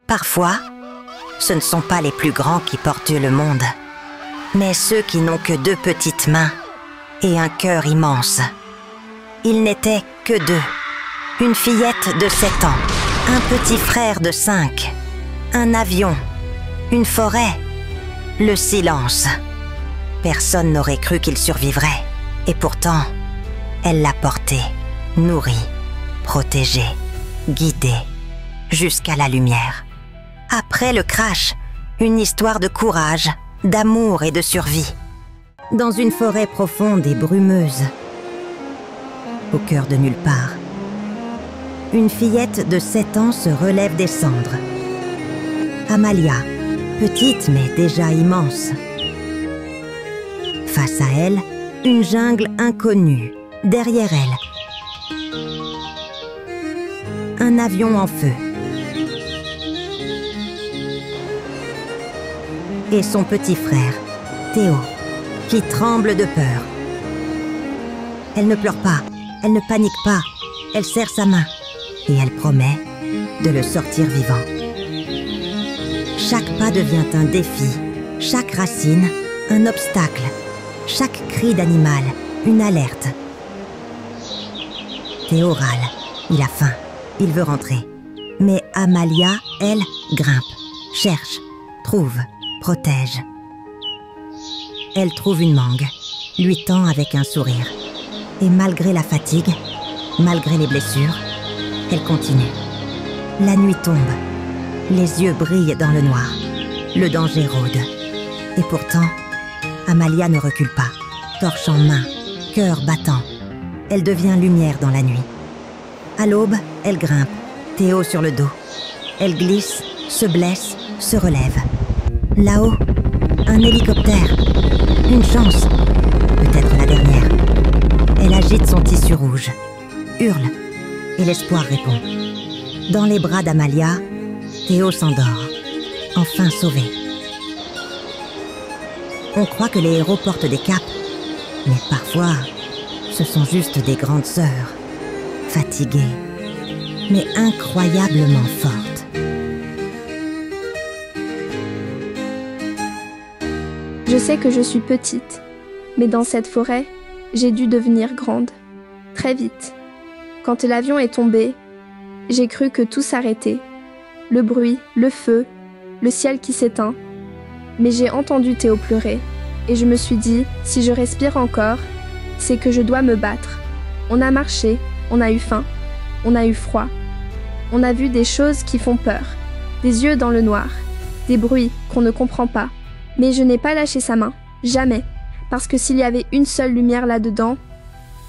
Parfois, ce ne sont pas les plus grands qui portent le monde, mais ceux qui n'ont que 2 petites mains et un cœur immense. Ils n'étaient que 2. Une fillette de 7 ans, un petit frère de 5, un avion, une forêt, le silence. Personne n'aurait cru qu'il survivrait. Et pourtant, elle l'a porté, nourri, protégé, guidé, jusqu'à la lumière. Après le crash, une histoire de courage, d'amour et de survie. Dans une forêt profonde et brumeuse, au cœur de nulle part, une fillette de 7 ans se relève des cendres. Amalia, petite mais déjà immense. Face à elle, une jungle inconnue, derrière elle. Un avion en feu. Et son petit frère, Théo, qui tremble de peur. Elle ne pleure pas, elle ne panique pas, elle serre sa main et elle promet de le sortir vivant. Chaque pas devient un défi, chaque racine, un obstacle, chaque cri d'animal, une alerte. Théo râle, il a faim, il veut rentrer. Mais Amalia, elle, grimpe, cherche, trouve, protège. Elle trouve une mangue, lui tend avec un sourire. Et malgré la fatigue, malgré les blessures, elle continue. La nuit tombe, les yeux brillent dans le noir, le danger rôde. Et pourtant, Amalia ne recule pas, torche en main, cœur battant. Elle devient lumière dans la nuit. À l'aube, elle grimpe, Théo sur le dos. Elle glisse, se blesse, se relève. Là-haut, un hélicoptère. Une chance, peut-être la dernière. Elle agite son tissu rouge, hurle, et l'espoir répond. Dans les bras d'Amalia, Théo s'endort, enfin sauvé. On croit que les héros portent des capes, mais parfois, ce sont juste des grandes sœurs, fatiguées, mais incroyablement fortes. Je sais que je suis petite, mais dans cette forêt, j'ai dû devenir grande, très vite. Quand l'avion est tombé, j'ai cru que tout s'arrêtait. Le bruit, le feu, le ciel qui s'éteint. Mais j'ai entendu Théo pleurer, et je me suis dit, si je respire encore, c'est que je dois me battre. On a marché, on a eu faim, on a eu froid. On a vu des choses qui font peur, des yeux dans le noir, des bruits qu'on ne comprend pas. Mais je n'ai pas lâché sa main, jamais, parce que s'il y avait une seule lumière là-dedans,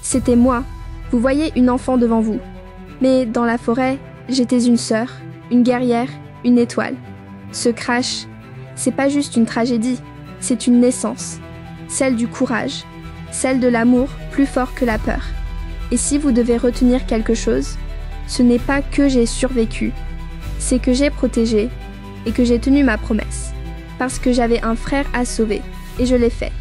c'était moi. Vous voyez une enfant devant vous. Mais dans la forêt, j'étais une sœur, une guerrière, une étoile. Ce crash, c'est pas juste une tragédie, c'est une naissance. Celle du courage, celle de l'amour plus fort que la peur. Et si vous devez retenir quelque chose, ce n'est pas que j'ai survécu, c'est que j'ai protégé et que j'ai tenu ma promesse. Parce que j'avais un frère à sauver, et je l'ai fait.